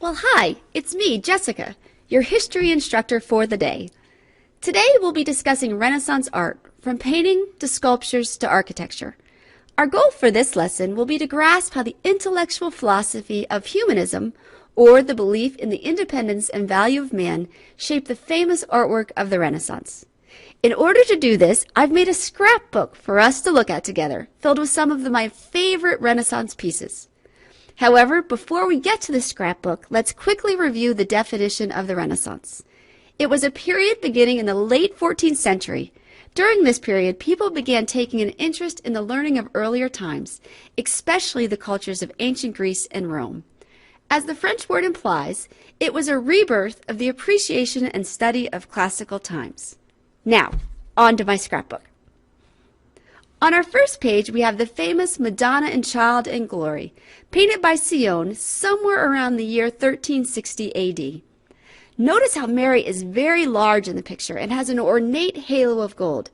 Well, hi, it's me, Jessica, your history instructor for the day. Today we'll be discussing Renaissance art, from painting to sculptures to architecture. Our goal for this lesson will be to grasp how the intellectual philosophy of humanism, or the belief in the independence and value of man, shaped the famous artwork of the Renaissance. In order to do this, I've made a scrapbook for us to look at together, filled with some of my favorite Renaissance pieces. However, before we get to the scrapbook, let's quickly review the definition of the Renaissance. It was a period beginning in the late 14th century. During this period, people began taking an interest in the learning of earlier times, especially the cultures of ancient Greece and Rome. As the French word implies, it was a rebirth of the appreciation and study of classical times. Now, on to my scrapbook. On our first page, we have the famous Madonna and Child in Glory, painted by Sion somewhere around the year 1360 AD. Notice how Mary is very large in the picture and has an ornate halo of gold.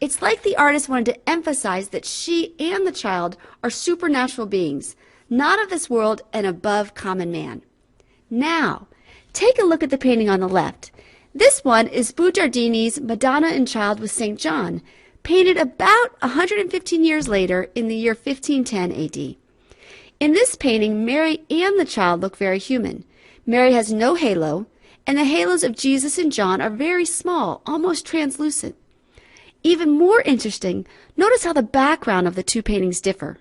It's like the artist wanted to emphasize that she and the child are supernatural beings, not of this world and above common man. Now, take a look at the painting on the left. This one is Bugiardini's Madonna and Child with St. John, painted about 115 years later in the year 1510 AD. In this painting, Mary and the child look very human. Mary has no halo, and the halos of Jesus and John are very small, almost translucent. Even more interesting, notice how the background of the two paintings differ.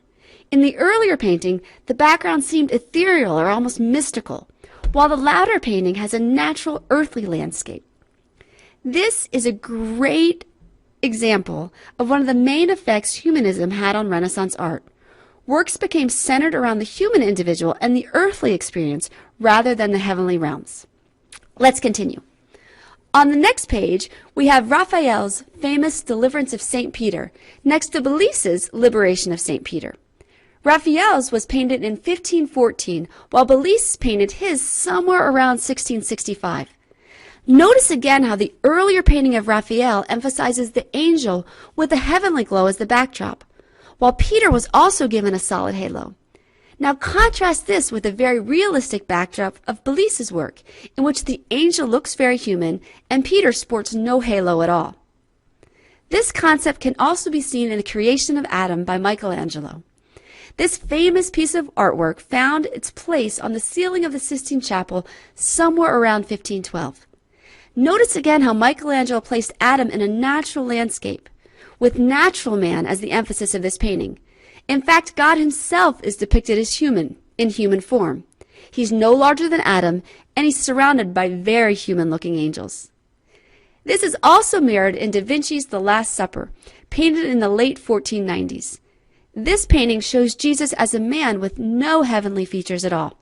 In the earlier painting, the background seemed ethereal or almost mystical, while the latter painting has a natural earthly landscape. This is a great example of one of the main effects humanism had on Renaissance art. Works became centered around the human individual and the earthly experience rather than the heavenly realms. Let's continue. On the next page, we have Raphael's famous Deliverance of St. Peter, next to Belisse's Liberation of St. Peter. Raphael's was painted in 1514, while Belisse painted his somewhere around 1665. Notice again how the earlier painting of Raphael emphasizes the angel with the heavenly glow as the backdrop, while Peter was also given a solid halo. Now contrast this with the very realistic backdrop of Belisse's work, in which the angel looks very human and Peter sports no halo at all. This concept can also be seen in the Creation of Adam by Michelangelo. This famous piece of artwork found its place on the ceiling of the Sistine Chapel somewhere around 1512. Notice again how Michelangelo placed Adam in a natural landscape, with natural man as the emphasis of this painting. In fact, God himself is depicted as human, in human form. He's no larger than Adam, and he's surrounded by very human-looking angels. This is also mirrored in Da Vinci's The Last Supper, painted in the late 1490s. This painting shows Jesus as a man with no heavenly features at all.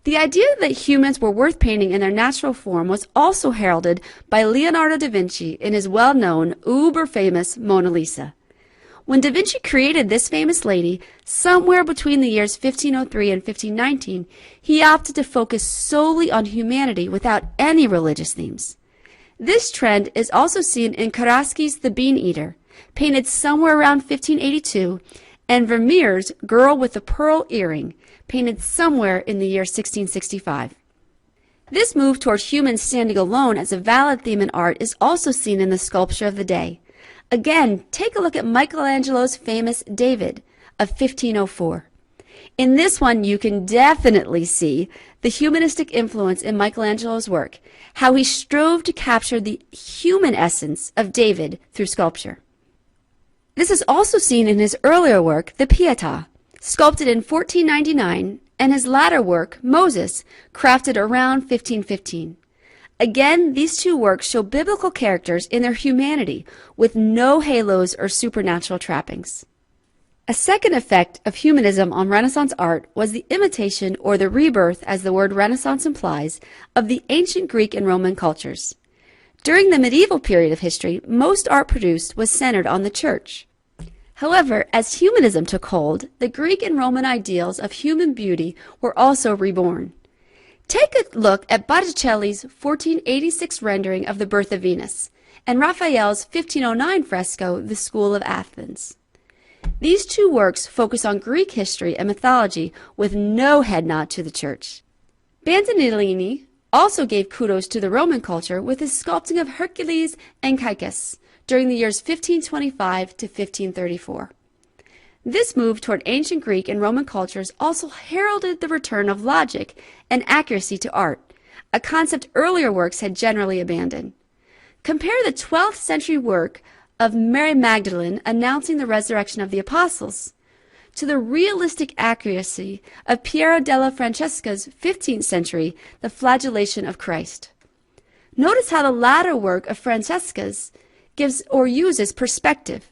The idea that humans were worth painting in their natural form was also heralded by Leonardo da Vinci in his well-known, uber-famous Mona Lisa. When da Vinci created this famous lady, somewhere between the years 1503 and 1519, he opted to focus solely on humanity without any religious themes. This trend is also seen in Karaski's The Bean Eater, painted somewhere around 1582, and Vermeer's Girl with the Pearl Earring, painted somewhere in the year 1665. This move toward humans standing alone as a valid theme in art is also seen in the sculpture of the day. Again, take a look at Michelangelo's famous David of 1504. In this one, you can definitely see the humanistic influence in Michelangelo's work, how he strove to capture the human essence of David through sculpture. This is also seen in his earlier work, the Pietà, sculpted in 1499, and his latter work, Moses, crafted around 1515. Again, these two works show biblical characters in their humanity, with no halos or supernatural trappings. A second effect of humanism on Renaissance art was the imitation, or the rebirth, as the word Renaissance implies, of the ancient Greek and Roman cultures. During the medieval period of history, most art produced was centered on the church. However, as humanism took hold, the Greek and Roman ideals of human beauty were also reborn. Take a look at Botticelli's 1486 rendering of the Birth of Venus, and Raphael's 1509 fresco, The School of Athens. These two works focus on Greek history and mythology with no head nod to the church. Bandinelli also gave kudos to the Roman culture with his sculpting of Hercules and Caecus during the years 1525 to 1534. This move toward ancient Greek and Roman cultures also heralded the return of logic and accuracy to art, a concept earlier works had generally abandoned. Compare the 12th century work of Mary Magdalene announcing the resurrection of the apostles to the realistic accuracy of Piero della Francesca's 15th century The Flagellation of Christ. Notice how the latter work of Francesca's gives or uses perspective,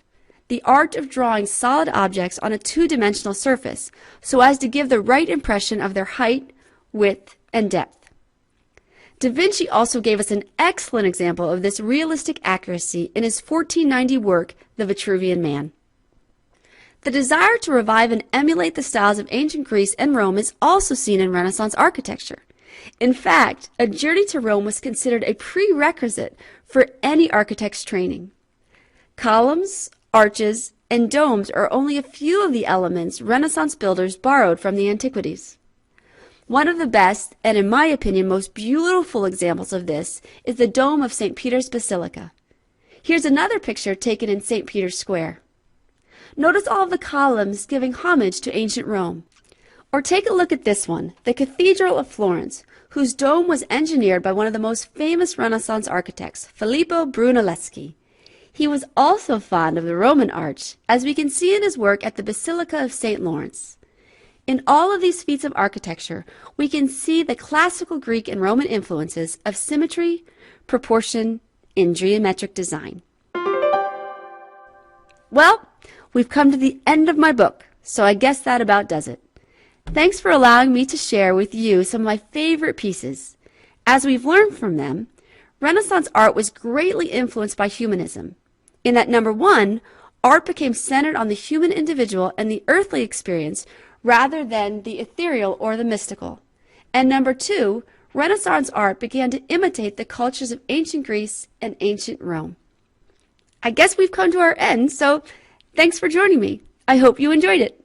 the art of drawing solid objects on a two-dimensional surface so as to give the right impression of their height, width, and depth. Da Vinci also gave us an excellent example of this realistic accuracy in his 1490 work, The Vitruvian Man. The desire to revive and emulate the styles of ancient Greece and Rome is also seen in Renaissance architecture. In fact, a journey to Rome was considered a prerequisite for any architect's training. Columns, arches, and domes are only a few of the elements Renaissance builders borrowed from the antiquities. One of the best, and in my opinion most beautiful examples of this, is the dome of St. Peter's Basilica. Here's another picture taken in St. Peter's Square. Notice all of the columns giving homage to ancient Rome. Or take a look at this one, the Cathedral of Florence, whose dome was engineered by one of the most famous Renaissance architects, Filippo Brunelleschi. He was also fond of the Roman arch, as we can see in his work at the Basilica of St. Lawrence. In all of these feats of architecture, we can see the classical Greek and Roman influences of symmetry, proportion, and geometric design. Well, we've come to the end of my book, so I guess that about does it. Thanks for allowing me to share with you some of my favorite pieces. As we've learned from them, Renaissance art was greatly influenced by humanism, in that number one, art became centered on the human individual and the earthly experience rather than the ethereal or the mystical. And number two, Renaissance art began to imitate the cultures of ancient Greece and ancient Rome. I guess we've come to our end, so thanks for joining me. I hope you enjoyed it.